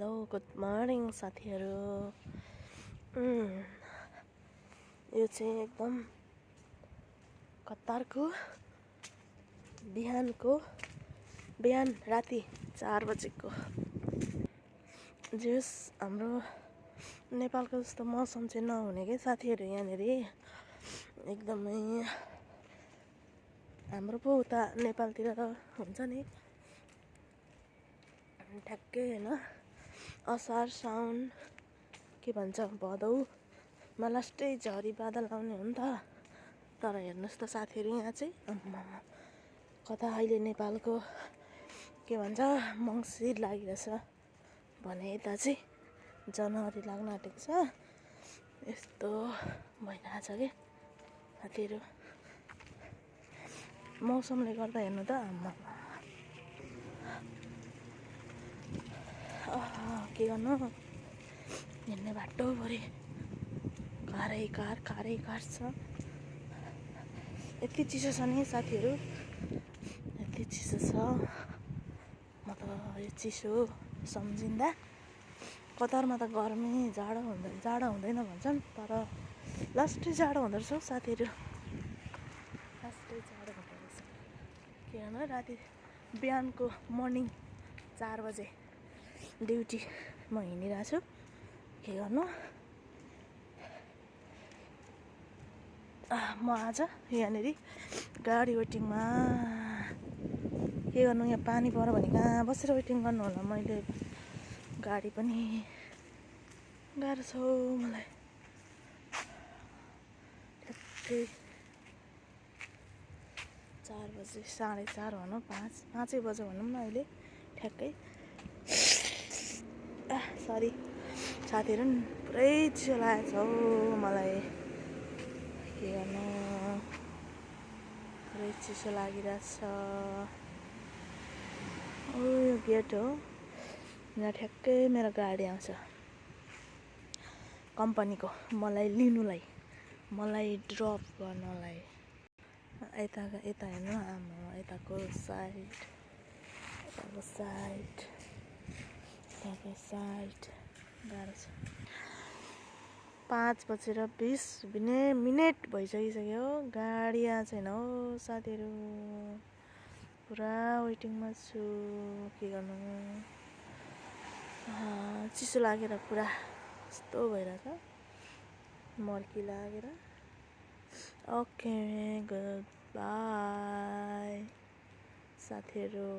Hello good morning साथीहरू। यो चाहिँ एकदम कतारको बिहान राति 4 बजेको जस हाम्रो नेपालको जस्तो मौसम चाहिँ नहुने के साथीहरू। यहाँनिर एकदमै हाम्रो पो उता नेपालतिर हुन्छ नि ठ्याक्कै हैन, असार साउन के भन्छ भदौमा लास्टै झरी बादल आउने हो नि त। तर हेर्नुहोस् त साथीहरू, यहाँ चाहिँ कता अहिले नेपालको के भन्छ मङ्सिर लागिरहेछ भने यता चाहिँ जनवरी लाग्न आँटेको छ। यस्तो भइरहेछ कि साथीहरू, मौसमले गर्दा हेर्नु त के गर्नु, हिँड्ने बाटोभरि कारै कार छ। यति चिसो छ नि साथीहरू, यति चिसो छ। म त यो चिसो सम्झिँदा कतारमा त गर्मी जाडो हुँदैन भन्छन्, तर लास्टै जाडो हुँदो रहेछ साथीहरू, लास्टै जाडो हुँदो रहेछ। के गर्नु, राति बिहानको मर्निङ 4 बजे ड्युटी म हिँडिरहेको छु। के गर्नु, म आज यहाँनिर गाडी वेटिङमा। के गर्नु, यहाँ पानी पऱ्यो भने कहाँ बसेर वेटिङ गर्नु होला। मैले गाडी पनि गाह्रो छ मलाई। ठ्याक्कै 4 बजे, 4:30 भनौँ, 5 बजे भनौँ न अहिले ठ्याक्कै। सरी साथीहरू, पुरै चिसो लागेको छ हौ मलाई। के गर्नु, पुरै चिसो लागिरहेछ। यो गेट हो, यहाँ ठ्याक्कै मेरो गाडी आउँछ कम्पनीको मलाई लिनुलाई, मलाई ड्रप गर्नलाई। यता हेर्नु, यताको साइड गाह्रो छ। 5:20 भइसकिसक्यो, गाडी आएको छैन हौ साथीहरू। पुरा वेटिङमा छु। के गर्नु, चिसो लागेर पुरा यस्तो भइरहेछ, मर्की लागेर। ओके, गुड बाई साथीहरू।